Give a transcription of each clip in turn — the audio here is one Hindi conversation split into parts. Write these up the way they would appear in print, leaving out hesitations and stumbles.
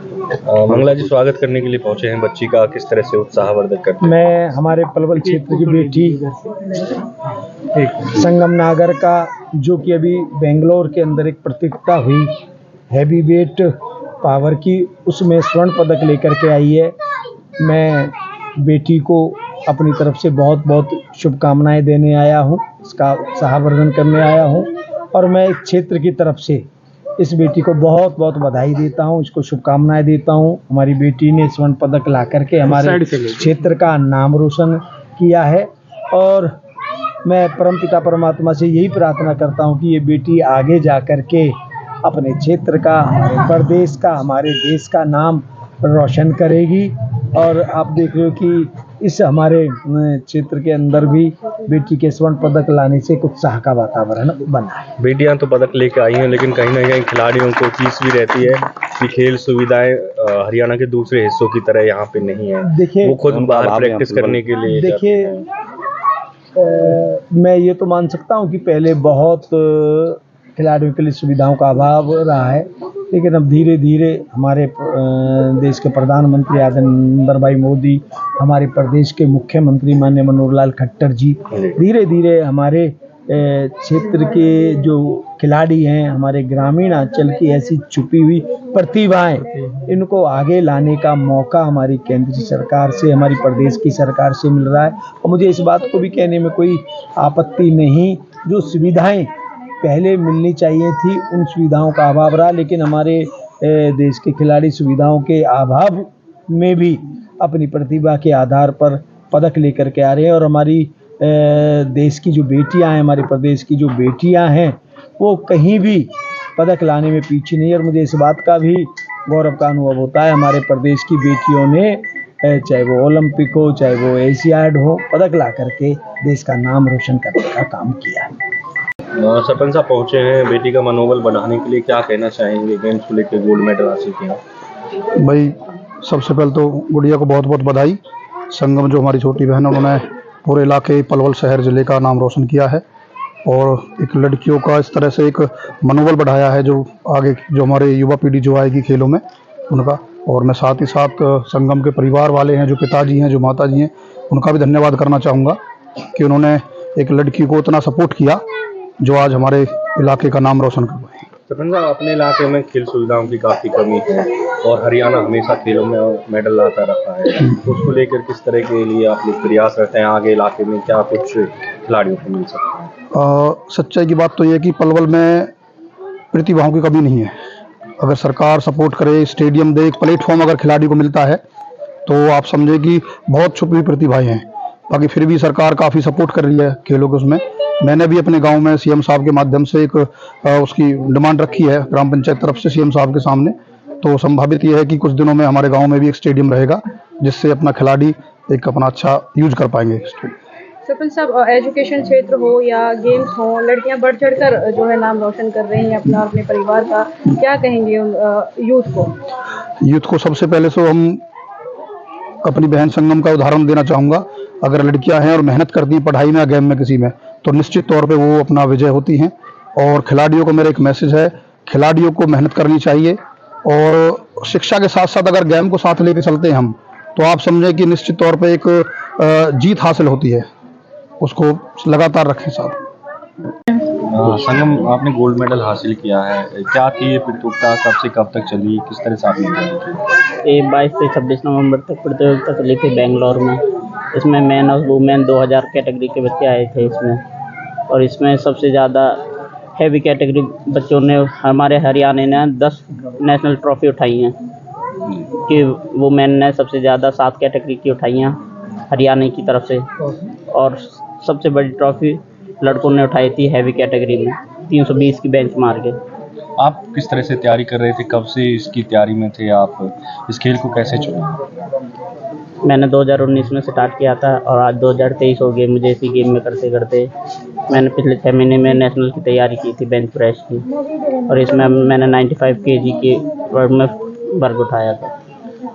मंगला जी, स्वागत करने के लिए पहुंचे हैं बच्ची का, किस तरह से उत्साहवर्धक करते हैं? मैं हमारे पलवल क्षेत्र की बेटी संगम नागर का, जो कि अभी बेंगलोर के अंदर एक प्रतियोगिता हुई हैवी वेट पावर की, उसमें स्वर्ण पदक लेकर के आई है। मैं बेटी को अपनी तरफ से बहुत बहुत शुभकामनाएं देने आया हूं, इसका उत्साहवर्धन करने आया हूं, और मैं इस क्षेत्र की तरफ से इस बेटी को बहुत बहुत बधाई देता हूं, इसको शुभकामनाएं देता हूं। हमारी बेटी ने स्वर्ण पदक ला करके हमारे क्षेत्र का नाम रोशन किया है, और मैं परमपिता परमात्मा से यही प्रार्थना करता हूं कि ये बेटी आगे जा कर के अपने क्षेत्र का, हमारे प्रदेश का, हमारे देश का नाम रोशन करेगी। और आप देख रहे हो कि इस हमारे क्षेत्र के अंदर भी बेटी के स्वर्ण पदक लाने से एक उत्साह का वातावरण बना है। बेटियां तो पदक लेके आई हैं, लेकिन कहीं ना कहीं खिलाड़ियों को फीस भी रहती है कि खेल सुविधाएं हरियाणा के दूसरे हिस्सों की तरह यहाँ पे नहीं है। देखिए, वो खुद बाहर प्रैक्टिस करने के लिए देखिए, मैं ये तो मान सकता हूँ कि पहले बहुत खिलाड़ियों के लिए सुविधाओं का अभाव रहा है, लेकिन अब धीरे धीरे हमारे देश के प्रधानमंत्री आदरणीय भाई मोदी, हमारे प्रदेश के मुख्यमंत्री माननीय मनोहर लाल खट्टर जी धीरे धीरे हमारे क्षेत्र के जो खिलाड़ी हैं, हमारे ग्रामीण अंचल की ऐसी छुपी हुई प्रतिभाएं, इनको आगे लाने का मौका हमारी केंद्रीय सरकार से, हमारी प्रदेश की सरकार से मिल रहा है। और मुझे इस बात को भी कहने में कोई आपत्ति नहीं, जो सुविधाएं पहले मिलनी चाहिए थी उन सुविधाओं का अभाव रहा, लेकिन हमारे देश के खिलाड़ी सुविधाओं के अभाव में भी अपनी प्रतिभा के आधार पर पदक लेकर के आ रहे हैं। और हमारी देश की जो बेटियां हैं, हमारे प्रदेश की जो बेटियां हैं, वो कहीं भी पदक लाने में पीछे नहीं है। और मुझे इस बात का भी गौरव का अनुभव होता है, हमारे प्रदेश की बेटियों ने चाहे वो ओलंपिक हो, चाहे वो एशियाड हो, पदक ला करके देश का नाम रोशन करने का काम किया है। सरपंच साहब पहुंचे हैं बेटी का मनोबल बढ़ाने के लिए, क्या कहना चाहेंगे? गेम्स को लेकर गोल्ड मेडल हासिल किया। भाई, सबसे पहले तो गुड़िया को बहुत बहुत बधाई। संगम जो हमारी छोटी बहन, उन्होंने पूरे इलाके पलवल शहर ज़िले का नाम रोशन किया है, और एक लड़कियों का इस तरह से एक मनोबल बढ़ाया है, जो आगे जो हमारे युवा पीढ़ी जो आएगी खेलों में उनका। और मैं साथ ही साथ संगम के परिवार वाले हैं, जो पिताजी हैं, जो माताजी हैं, उनका भी धन्यवाद करना चाहूँगा कि उन्होंने एक लड़की को इतना सपोर्ट किया जो आज हमारे इलाके का नाम रोशन कर पाए। सरपंच साहब, अपने इलाके में खेल सुविधाओं की काफ़ी कमी है, और हरियाणा हमेशा खेलों में मेडल लाता रहा है, तो उसको लेकर किस तरह के लिए आप लोग प्रयास करते हैं? आगे इलाके में क्या कुछ खिलाड़ियों को मिल सकता है? सच्चाई की बात तो ये है कि पलवल में प्रतिभाओं की कमी नहीं है। अगर सरकार सपोर्ट करे, स्टेडियम दे, एक प्लेटफॉर्म अगर खिलाड़ी को मिलता है, तो आप समझे कि बहुत छुपी हुई प्रतिभाएं हैं। बाकी फिर भी सरकार काफ़ी सपोर्ट कर रही है खेलों के उसमें। मैंने भी अपने गांव में सीएम साहब के माध्यम से एक उसकी डिमांड रखी है ग्राम पंचायत तरफ से सीएम साहब के सामने, तो संभावित ये है कि कुछ दिनों में हमारे गांव में भी एक स्टेडियम रहेगा, जिससे अपना खिलाड़ी एक अपना अच्छा यूज कर पाएंगे। सरपंच साहब, एजुकेशन क्षेत्र हो या गेम्स हो, लड़कियां बढ़ चढ़कर जो है नाम रोशन कर रही हैं अपना, अपने परिवार का, क्या कहेंगे यूथ को? यूथ को सबसे पहले तो हम अपनी बहन संगम का उदाहरण देना चाहूँगा। अगर लड़कियां हैं और मेहनत करती हैं पढ़ाई में या गेम में किसी में, तो निश्चित तौर पे वो अपना विजय होती हैं। और खिलाड़ियों को मेरा एक मैसेज है, खिलाड़ियों को मेहनत करनी चाहिए, और शिक्षा के साथ साथ अगर गेम को साथ लेकर चलते हैं हम, तो आप समझें कि निश्चित तौर पे एक जीत हासिल होती है। उसको लगातार रखें साथ। संगम, आपने गोल्ड मेडल हासिल किया है, क्या थी ये प्रतियोगिता, कब से कब तक चली, किस तरह से आपने तैयारी की? ये 22 से 26 नवंबर तक प्रतियोगिता चली थी बेंगलोर में। इसमें मैन और वुमेन 2000 कैटेगरी के बच्चे आए थे इसमें, और इसमें सबसे ज़्यादा हैवी कैटेगरी बच्चों ने, हमारे हरियाणा ने 10 नेशनल ट्रॉफी उठाई हैं, कि वुमेन ने सबसे ज़्यादा 7 कैटेगरी की उठाई हैं हरियाणा की तरफ से, और सबसे बड़ी ट्रॉफी लड़कों ने उठाई थी हैवी कैटेगरी में 320 की बेंच मार के। आप किस तरह से तैयारी कर रहे थे, कब से इसकी तैयारी में थे आप, इस खेल को कैसे चुना? मैंने 2019 में स्टार्ट किया था, और आज 2023 हो गए मुझे इसी गेम में करते करते। मैंने पिछले 6 महीने में नेशनल की तैयारी की थी बेंच प्रेस की, और इसमें मैंने 95 kg के वर्ग में वर्ग उठाया था।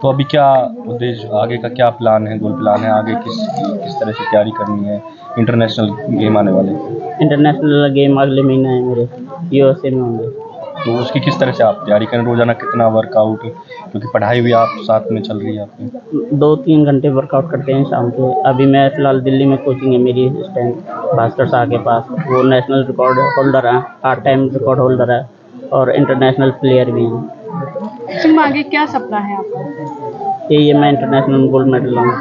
तो अभी क्या उद्देश्य, आगे का क्या प्लान है, गोल प्लान है, आगे किस तरह से तैयारी करनी है? इंटरनेशनल गेम आने वाले? इंटरनेशनल गेम अगले महीने है मेरे, यूएसए में होंगे। तो उसकी किस तरह से आप तैयारी करें, रोजाना कितना वर्कआउट, क्योंकि पढ़ाई भी आप साथ में चल रही है आपकी? 2-3 घंटे वर्कआउट करते हैं शाम के। अभी मैं फ़िलहाल दिल्ली में कोचिंग है मेरी इस टाइम, भास्कर शाह के पास। वो नेशनल रिकॉर्ड होल्डर हैं, 8 टाइम रिकॉर्ड होल्डर है और इंटरनेशनल प्लेयर भी हैं। इसमें आगे क्या सपना है आपका? यही है, मैं इंटरनेशनल गोल्ड मेडल लाऊँ।